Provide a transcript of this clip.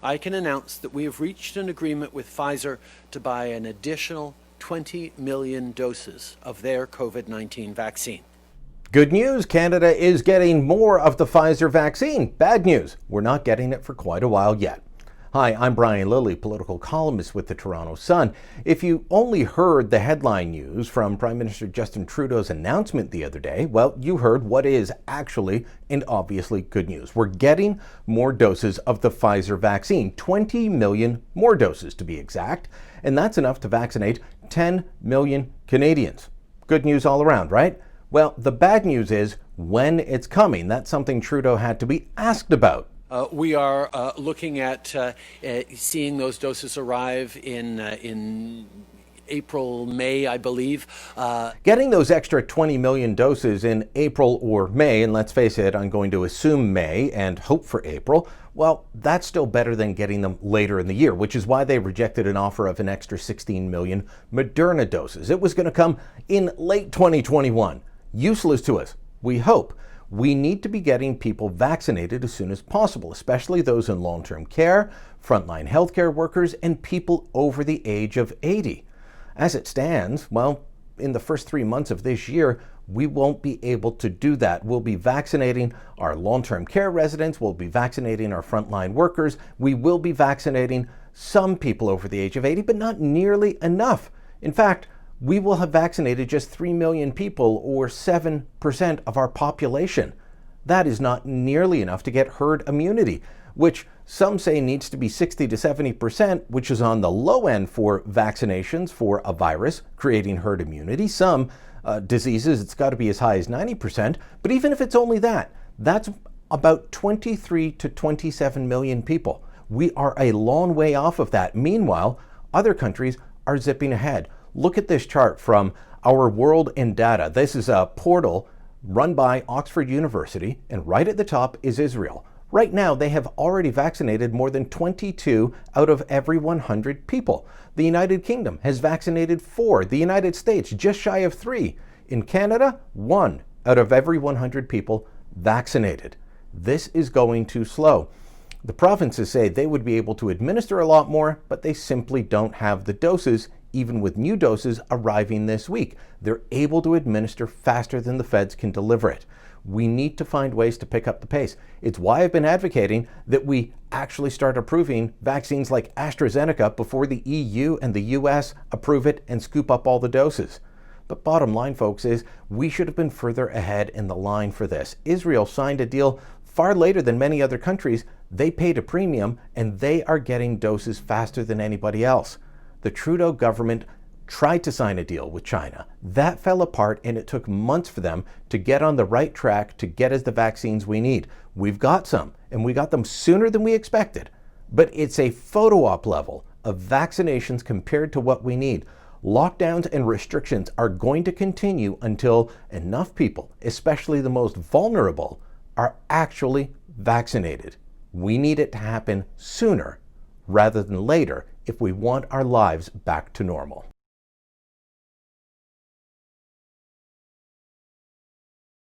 I can announce that we have reached an agreement with Pfizer to buy an additional 20 million doses of their COVID-19 vaccine. Good news, Canada is getting more of the Pfizer vaccine. Bad news, we're not getting it for quite a while yet. Hi, I'm Brian Lilley, political columnist with the Toronto Sun. If you only heard the headline news from Prime Minister Justin Trudeau's announcement the other day, well, you heard what is actually and obviously good news. We're getting more doses of the Pfizer vaccine, 20 million more doses to be exact, and that's enough to vaccinate 10 million Canadians. Good news all around, right? Well, the bad news is when it's coming. That's something Trudeau had to be asked about. We are looking at seeing those doses arrive in April, May, I believe. Getting those extra 20 million doses in April or May, and let's face it, I'm going to assume May and hope for April, well, that's still better than getting them later in the year, which is why they rejected an offer of an extra 16 million Moderna doses. It was going to come in late 2021. Useless to us, we hope. We need to be getting people vaccinated as soon as possible, especially those in long-term care, frontline healthcare workers, and people over the age of 80. As it stands, well, in the first 3 months of this year, we won't be able to do that. We'll be vaccinating our long-term care residents, we'll be vaccinating our frontline workers, we will be vaccinating some people over the age of 80, but not nearly enough. In fact, we will have vaccinated just 3 million people, or 7% of our population. That is not nearly enough to get herd immunity, which some say needs to be 60 to 70%, which is on the low end for vaccinations for a virus creating herd immunity. Some diseases, it's got to be as high as 90%. But even if it's only that, that's about 23 to 27 million people. We are a long way off of that. Meanwhile, other countries are zipping ahead. Look at this chart from Our World in Data. This is a portal run by Oxford University, and right at the top is Israel. Right now, they have already vaccinated more than 22 out of every 100 people. The United Kingdom has vaccinated 4. The United States, just shy of 3. In Canada, 1 out of every 100 people vaccinated. This is going too slow. The provinces say they would be able to administer a lot more, but they simply don't have the doses, even with new doses arriving this week. They're able to administer faster than the feds can deliver it. We need to find ways to pick up the pace. It's why I've been advocating that we actually start approving vaccines like AstraZeneca before the EU and the US approve it and scoop up all the doses. But bottom line, folks, is we should have been further ahead in the line for this. Israel signed a deal far later than many other countries. They paid a premium, and they are getting doses faster than anybody else. The Trudeau government tried to sign a deal with China. That fell apart, and it took months for them to get on the right track to get us the vaccines we need. We've got some, and we got them sooner than we expected. But it's a photo op level of vaccinations compared to what we need. Lockdowns and restrictions are going to continue until enough people, especially the most vulnerable, are actually vaccinated. We need it to happen sooner rather than later if we want our lives back to normal.